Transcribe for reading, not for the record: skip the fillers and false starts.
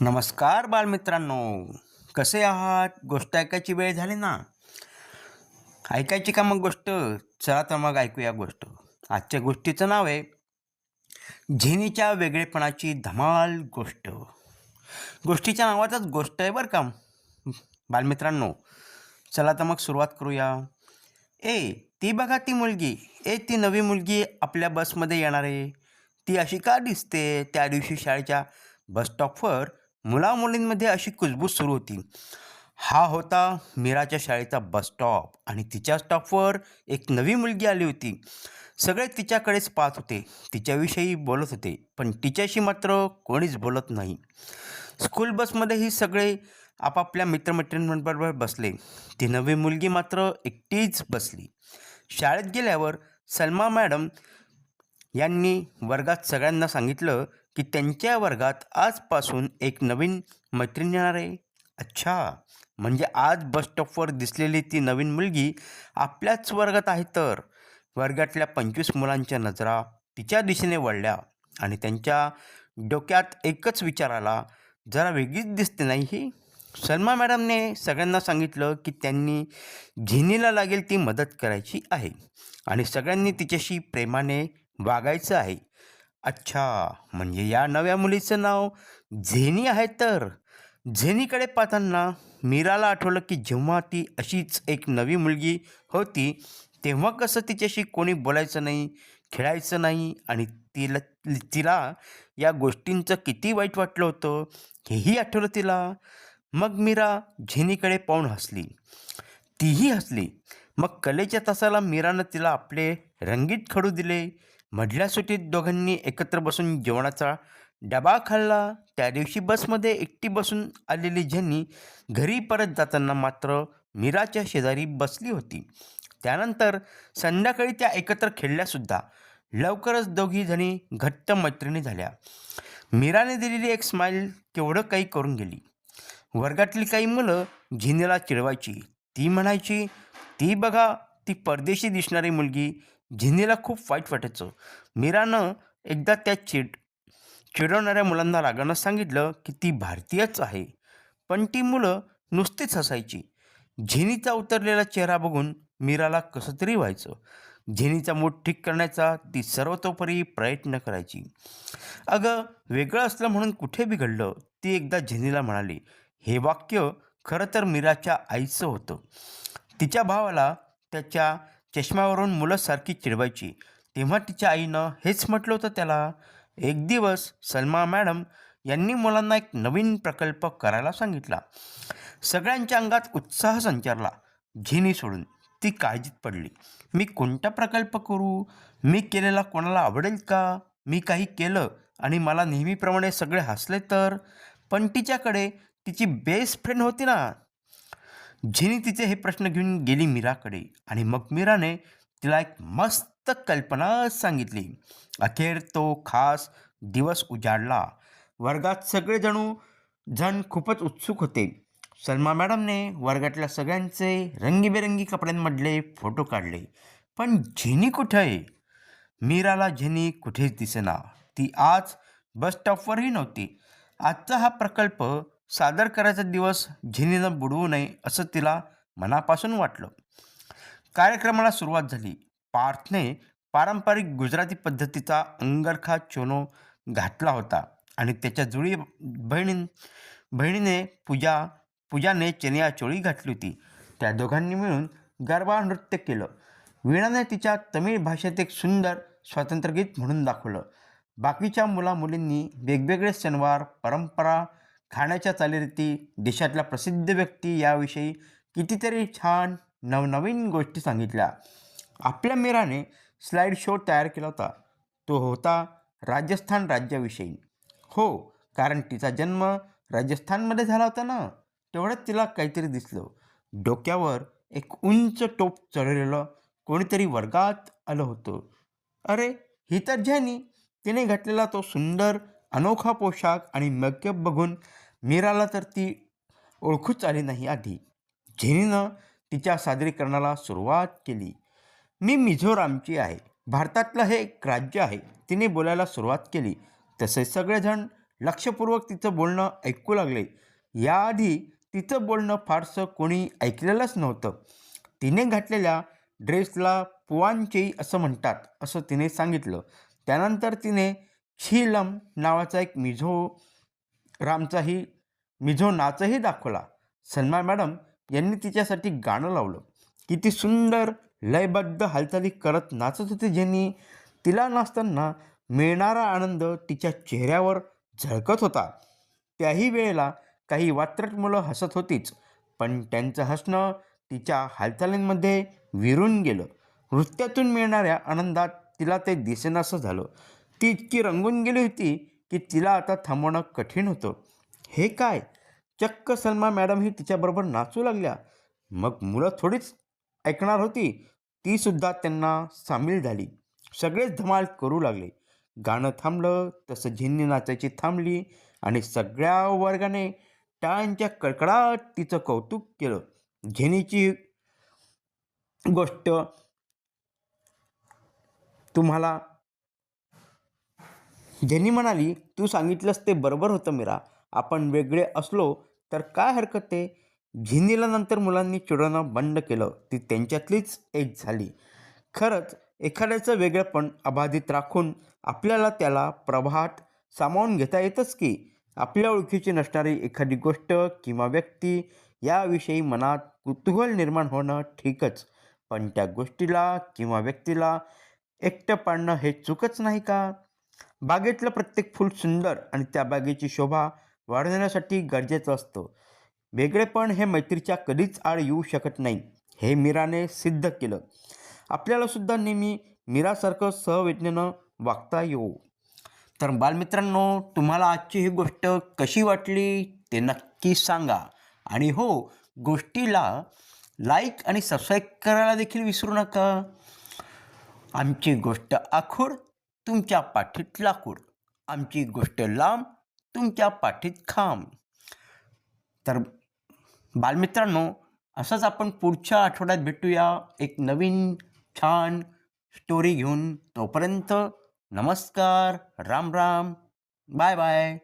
नमस्कार बालमित्रांनो, कसे आहात? गोष्ट ऐकायची वेळ झाली ना? ऐकायची का मग गोष्ट? चला तर मग ऐकूया गोष्ट. आजच्या गोष्टीचं नाव आहे झिनीच्या वेगळेपणाची धमाल गोष्ट. गोष्टीच्या नावातच गोष्ट आहे बरं का बालमित्रांनो. चला तर मग सुरुवात करूया. ती बघा ती मुलगी. ती नवी मुलगी आपल्या बसमध्ये येणार आहे. ती अशी का दिसते? त्या दिवशी शाळेच्या बसस्टॉपवर मुलामुलींमध्ये अशी कुजबूज सुरू होती. हा होता मीराच्या शाळेचा बसस्टॉप आणि तिच्या स्टॉपवर एक नवी मुलगी आली होती. सगळे तिच्याकडेच पाहत होते, तिच्याविषयी बोलत होते, पण तिच्याशी मात्र कोणीच बोलत नाही. स्कूल बसमध्येही सगळे आपापल्या मित्रमैत्रिणींबरोबर बसले. ती नवी मुलगी मात्र एकटीच बसली. शाळेत गेल्यावर सलमा मॅडम यांनी वर्गात सगळ्यांना सांगितलं की त्यांच्या वर्गात आजपासून एक नवीन मैत्रीण येणार आहे. अच्छा, म्हणजे आज बसस्टॉपवर दिसलेली ती नवीन मुलगी आपल्याच वर्गात आहे तर. वर्गातल्या 25 मुलांच्या नजरा तिच्या दिशेने वळल्या आणि त्यांच्या डोक्यात एकच विचार आला, जरा वेगळीच दिसते नाही ही. सलमा मॅडमने सगळ्यांना सांगितलं की त्यांनी झिनीला लागेल ती मदत करायची आहे आणि सगळ्यांनी तिच्याशी प्रेमाने वागायचं आहे. अच्छा, म्हणजे या नव्या मुलीचं नाव झेनी आहे तर. झेनीकडे पाहताना मीराला आठवलं की जेव्हा ती अशीच एक नवी मुलगी होती, तेव्हा कसं तिच्याशी कोणी बोलायचं नाही, खेळायचं नाही आणि तिला तिला या गोष्टींचं किती वाईट वाटलं होतं, हेही आठवलं तिला. मग मीरा झेनीकडे पाहून हसली. तीही हसली. मग कलेच्या तासाला मीरानं तिला आपले रंगीत खडू दिले. मधल्या सुट्टीत दोघांनी एकत्र बसून जेवणाचा डबा खाल्ला. त्या दिवशी बसमध्ये एकटी बसून आलेली झेनी घरी परत जाताना मात्र मीराच्या शेजारी बसली होती. त्यानंतर संध्याकाळी त्या एकत्र खेळल्यासुद्धा. लवकरच दोघी जणी घट्ट मैत्रिणी झाल्या. मीराने दिलेली एक स्माईल केवढं काही करून गेली. वर्गातली काही मुलं झिनीला चिडवायची. ती म्हणायची, ती बघा ती परदेशी दिसणारी मुलगी. झिनीला खूप वाईट वाटायचं. मीरानं एकदा त्या चिडवणाऱ्या मुलांना रागानं सांगितलं की ती भारतीयच आहे. पण ती मुलं नुसतीच हसायची. झिनीचा उतरलेला चेहरा बघून मीराला कसं तरी व्हायचं. झिनीचा मूड ठीक करण्याचा ती सर्वतोपरी प्रयत्न करायची. अगं, वेगळं असलं म्हणून कुठे बिघडलं? ती एकदा झिनीला म्हणाली. हे वाक्य खरं तर मीराच्या आईचं होतं. तिच्या भावाला त्याच्या चष्म्यावरून मुलं सारखी चिडवायची. तेव्हा तिच्या आईनं हेच म्हटलं होतं त्याला. एक दिवस सलमा मॅडम यांनी मुलांना एक नवीन प्रकल्प करायला सांगितला. सगळ्यांच्या अंगात उत्साह संचारला. झिनी सोडून. ती काळजीत पडली. मी कोणता प्रकल्प करू? मी केलेला कोणाला आवडेल का? मी काही केलं आणि मला नेहमीप्रमाणे सगळे हसले तर? पण तिच्याकडे तिची बेस्ट फ्रेंड होती ना. झिनी तिचे हे प्रश्न घेऊन गेली मीराकडे आणि मग मीराने तिला एक मस्त कल्पना सांगितली. अखेर तो खास दिवस उजाडला. वर्गात जण खूपच उत्सुक होते. सलमा मॅडमने वर्गातल्या सगळ्यांचे रंगीबेरंगी कपड्यांमधले फोटो काढले. पण झिनी कुठे आहे? मीराला झिनी कुठेच दिसेना. ती आज बस स्टॉपवरही नव्हती. आजचा हा प्रकल्प सादर करायचा दिवस झिनीनं बुडवू नये असं तिला मनापासून वाटलं. कार्यक्रमाला सुरुवात झाली. पार्थने पारंपरिक गुजराती पद्धतीचा अंगरखा चोनो घातला होता आणि त्याच्या जुळी बहिणीने पूजाने चनियाचोळी घातली होती. त्या दोघांनी मिळून गरबा नृत्य केलं. वीणाने तिच्या तमिळ भाषेत एक सुंदर स्वातंत्र्यगीत म्हणून दाखवलं. बाकीच्या मुलामुलींनी वेगवेगळे सणवार, परंपरा, खाण्याच्या चालीरीती, देशातल्या प्रसिद्ध व्यक्ती याविषयी कितीतरी छान नवनवीन गोष्टी सांगितल्या. आपल्या मीराने स्लाईड शो तयार केला होता. तो होता राजस्थान राज्याविषयी. हो, कारण तिचा जन्म राजस्थानमध्ये झाला होता ना. तेवढंच तिला काहीतरी दिसलं. डोक्यावर एक उंच टोप चढवलेलं कोणीतरी वर्गात आलं होतं. अरे, ही तर झॅनी. तिने घातलेला तो सुंदर अनोखा पोशाख आणि मेकअप बघून मीराला तर ती ओळखूच आली नाही आधी. झेनीनं तिच्या सादरीकरणाला सुरुवात केली. मी मिझोरामची आहे. भारतातलं हे एक राज्य आहे. तिने बोलायला सुरुवात केली. तसे सगळेजण लक्षपूर्वक तिचं बोलणं ऐकू लागले. याआधी तिचं बोलणं फारसं कोणी ऐकलेलंच नव्हतं. तिने घातलेल्या ड्रेसला पुआंचेई असं म्हणतात असं तिने सांगितलं. त्यानंतर तिने छीलम नावाचा एक मिझो नाचही दाखवला. सलमा मॅडम यांनी तिच्यासाठी गाणं लावलं. किती सुंदर लयबद्ध हालचाली करत नाचत होती जेनी. तिला नाचताना मिळणारा आनंद तिच्या चेहऱ्यावर झळकत होता. त्याही वेळेला काही वात्रट मुलं हसत होतीच, पण त्यांचं हसणं तिच्या हालचालींमध्ये विरून गेलं. नृत्यातून मिळणाऱ्या आनंदात तिला ते दिसेनासं झालं. ती इतकी रंगून गेली होती की तिला आता थांबवणं कठीण होतं. हे काय, चक्क सलमा मॅडमही तिच्याबरोबर नाचू लागल्या. मग मुलं थोडीच ऐकणार होती, तीसुद्धा त्यांना सामील झाली. सगळेच धमाल करू लागले. गाणं थांबलं तसं झिन्नी नाचायची थांबली आणि सगळ्या वर्गाने टाळ्यांच्या कडकडाट तिचं कौतुक केलं. झिनीची गोष्ट तुम्हाला जेनी म्हणाली, तू सांगितलंस ते बरोबर होतं मीरा. आपण वेगळे असलो तर काय हरकत आहे. झिनीला नंतर मुलांनी चिडवणं बंद केलं. ती त्यांच्यातलीच एक झाली. खरंच एखाद्याचं वेगळेपण अबाधित राखून आपल्याला त्याला प्रवाहात सामावून घेता येतंच की. आपल्या ओळखीची नसणारी एखादी गोष्ट किंवा व्यक्ती याविषयी मनात कुतूहल निर्माण होणं ठीकच, पण त्या गोष्टीला किंवा व्यक्तीला एकटं पाडणं हे चूकच नाही का? बागेतलं प्रत्येक फूल सुंदर आणि त्या बागेची शोभा वाढवण्यासाठी गरजेचं असतं. वेगळेपण हे मैत्रीच्या कधीच आड येऊ शकत नाही, हे मीराने सिद्ध केलं. आपल्याला सुद्धा नेहमी मीरासारखं सहवेदनेनं वागता येऊ. तर बालमित्रांनो, तुम्हाला आजची ही गोष्ट कशी वाटली ते नक्की सांगा. आणि हो, गोष्टीला लाईक आणि सबस्क्राईब करायला देखील विसरू नका. आमची गोष्ट आखूड, तुमच्या पाठीत लाकूड. आमची गोष्ट लांब, तुमच्या पाठीत खांब. तर बालमित्रांनो, असंच आपण पुढच्या आठवड्यात भेटूया एक नवीन छान स्टोरी घेऊन. तोपर्यंत नमस्कार, राम राम, बाय बाय.